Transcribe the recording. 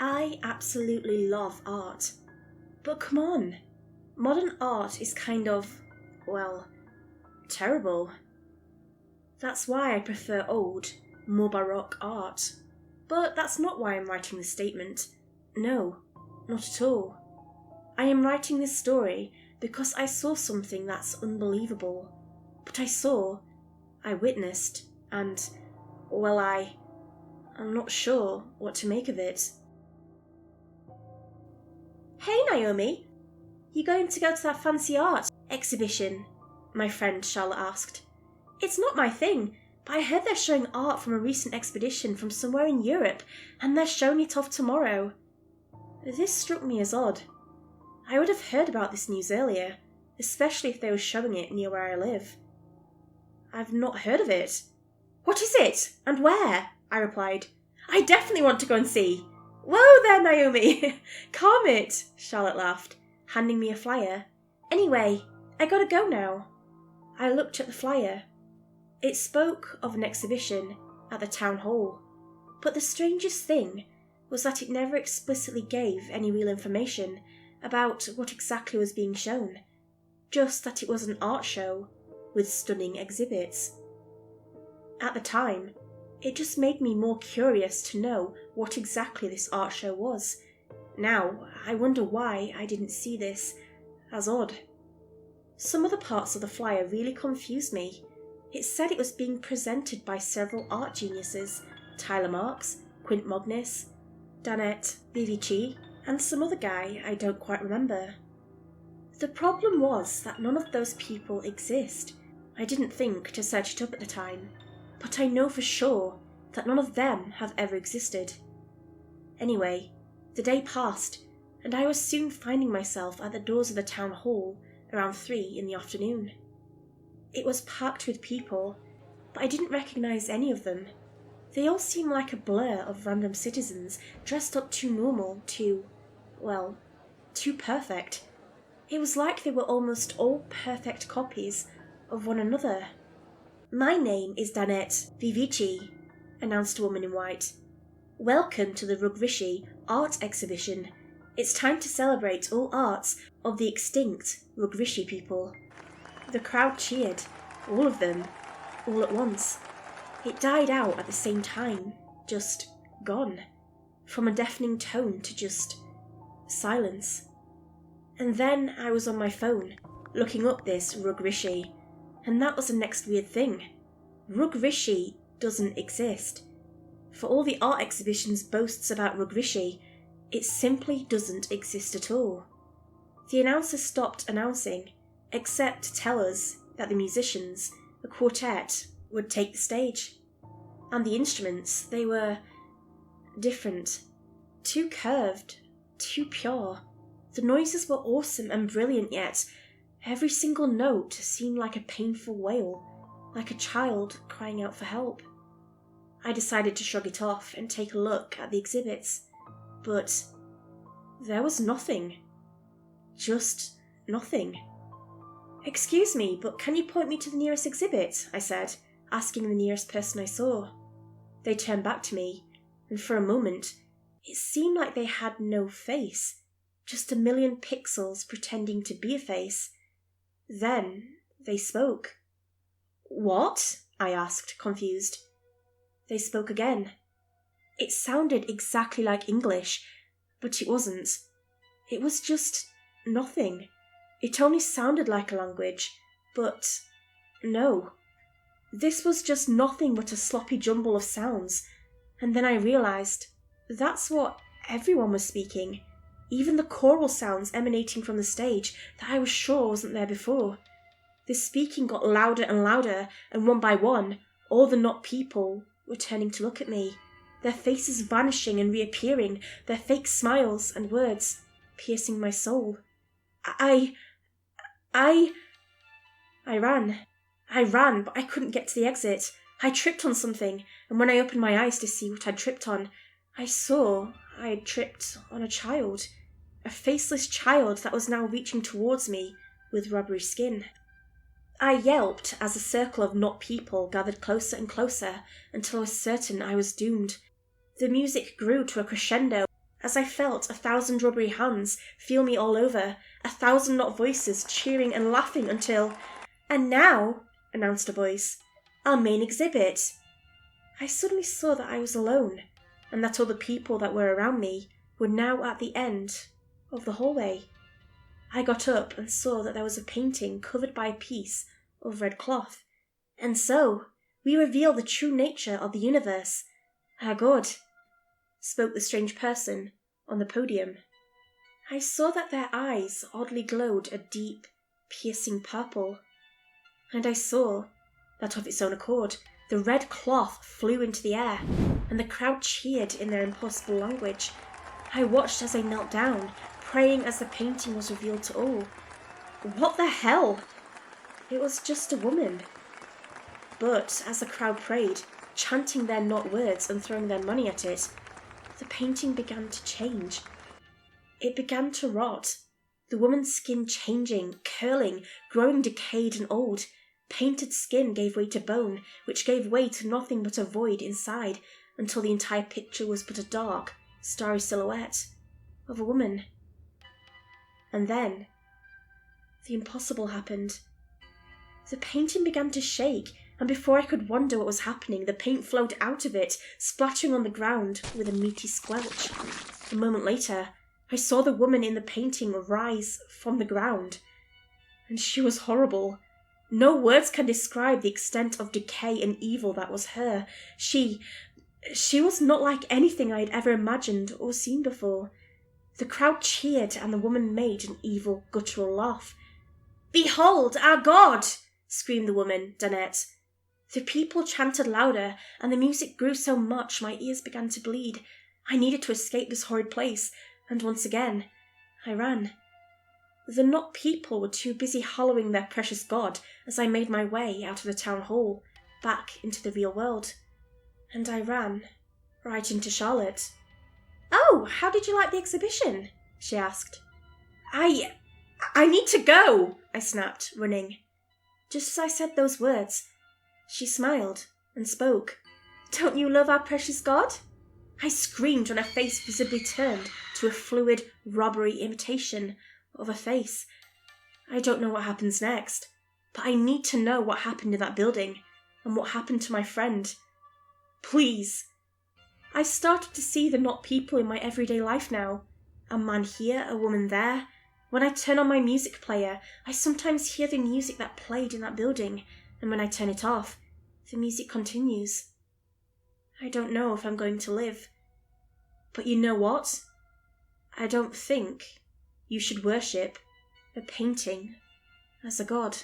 I absolutely love art. But come on, modern art is kind of, well, terrible. That's why I prefer old, more baroque art. But that's not why I'm writing this statement. No, not at all. I am writing this story because I saw something that's unbelievable. But I witnessed, and, well, I'm not sure what to make of it. Hey Naomi, you going to go to that fancy art exhibition? My friend Charlotte asked. It's not my thing, but I heard they're showing art from a recent expedition from somewhere in Europe, and they're showing it off tomorrow. This struck me as odd. I would have heard about this news earlier, especially if they were showing it near where I live. I've not heard of it. What is it? And where? I replied. I definitely want to go and see. Whoa there, Naomi! Calm it, Charlotte laughed, handing me a flyer. Anyway, I gotta go now. I looked at the flyer. It spoke of an exhibition at the town hall, but the strangest thing was that it never explicitly gave any real information about what exactly was being shown, just that it was an art show with stunning exhibits. At the time, it just made me more curious to know what exactly this art show was. Now, I wonder why I didn't see this as odd. Some of the parts of the flyer really confused me. It said it was being presented by several art geniuses, Tyler Marks, Quint Mognis, Danette vsipereck, and some other guy I don't quite remember. The problem was that none of those people exist. I didn't think to search it up at the time, but I know for sure that none of them have ever existed. Anyway, the day passed, and I was soon finding myself at the doors of the town hall around 3 in the afternoon. It was packed with people, but I didn't recognise any of them. They all seemed like a blur of random citizens dressed up too normal, too perfect. It was like they were almost all perfect copies of one another. My name is Danette vsipereck, announced a woman in white. Welcome to the Rugrishi Art Exhibition. It's time to celebrate all arts of the extinct Rugrishi people. The crowd cheered, all of them, all at once. It died out at the same time, just gone, from a deafening tone to just silence. And then I was on my phone, looking up this Rugrishi, and that was the next weird thing. Rugrishi doesn't exist. For all the art exhibitions boasts about Rugrishi, it simply doesn't exist at all. The announcer stopped announcing, except to tell us that the musicians, a quartet, would take the stage. And the instruments, they were different. Too curved, too pure. The noises were awesome and brilliant, yet every single note seemed like a painful wail, like a child crying out for help. I decided to shrug it off and take a look at the exhibits, but there was nothing. Just nothing. Excuse me, but can you point me to the nearest exhibit? I said, asking the nearest person I saw. They turned back to me, and for a moment, it seemed like they had no face, just a million pixels pretending to be a face. Then they spoke. What? I asked, confused. They spoke again. It sounded exactly like English, but it wasn't. It was just nothing. It only sounded like a language, but no. This was just nothing but a sloppy jumble of sounds, and then I realised that's what everyone was speaking, even the choral sounds emanating from the stage that I was sure wasn't there before. The speaking got louder and louder, and one by one, all the not people were turning to look at me, their faces vanishing and reappearing, their fake smiles and words piercing my soul. I ran, but I couldn't get to the exit. I tripped on something, and when I opened my eyes to see what I'd tripped on, I saw I had tripped on a child. A faceless child that was now reaching towards me with rubbery skin. I yelped as a circle of not people gathered closer and closer until I was certain I was doomed. The music grew to a crescendo, as I felt 1,000 rubbery hands feel me all over, 1,000 not voices cheering and laughing until, "And now," announced a voice, "our main exhibit." I suddenly saw that I was alone, and that all the people that were around me were now at the end of the hallway. I got up and saw that there was a painting covered by a piece of red cloth. And so, we reveal the true nature of the universe. Our God, spoke the strange person on the podium. I saw that their eyes oddly glowed a deep, piercing purple. And I saw that of its own accord, the red cloth flew into the air, and the crowd cheered in their impossible language. I watched as they knelt down, praying as the painting was revealed to all. What the hell? It was just a woman. But as the crowd prayed, chanting their not words and throwing their money at it, the painting began to change. It began to rot, the woman's skin changing, curling, growing decayed and old. Painted skin gave way to bone, which gave way to nothing but a void inside, until the entire picture was but a dark, starry silhouette of a woman. And then, the impossible happened. The painting began to shake, and before I could wonder what was happening, the paint flowed out of it, splattering on the ground with a meaty squelch. A moment later, I saw the woman in the painting rise from the ground. And she was horrible. No words can describe the extent of decay and evil that was her. She was not like anything I had ever imagined or seen before. The crowd cheered, and the woman made an evil, guttural laugh. "Behold our God!" screamed the woman, Danette. The people chanted louder, and the music grew so much my ears began to bleed. I needed to escape this horrid place, and once again, I ran. The not people were too busy hallowing their precious God as I made my way out of the town hall, back into the real world. And I ran right into Charlotte. "Oh, how did you like the exhibition?" she asked. I need to go," I snapped, running. Just as I said those words, she smiled and spoke. "Don't you love our precious God?" I screamed when her face visibly turned to a fluid, robbery imitation of a face. I don't know what happens next, but I need to know what happened in that building and what happened to my friend. Please. I started to see the not people in my everyday life now. A man here, a woman there. When I turn on my music player, I sometimes hear the music that played in that building, and when I turn it off, the music continues. I don't know if I'm going to live. But you know what? I don't think you should worship a painting as a god.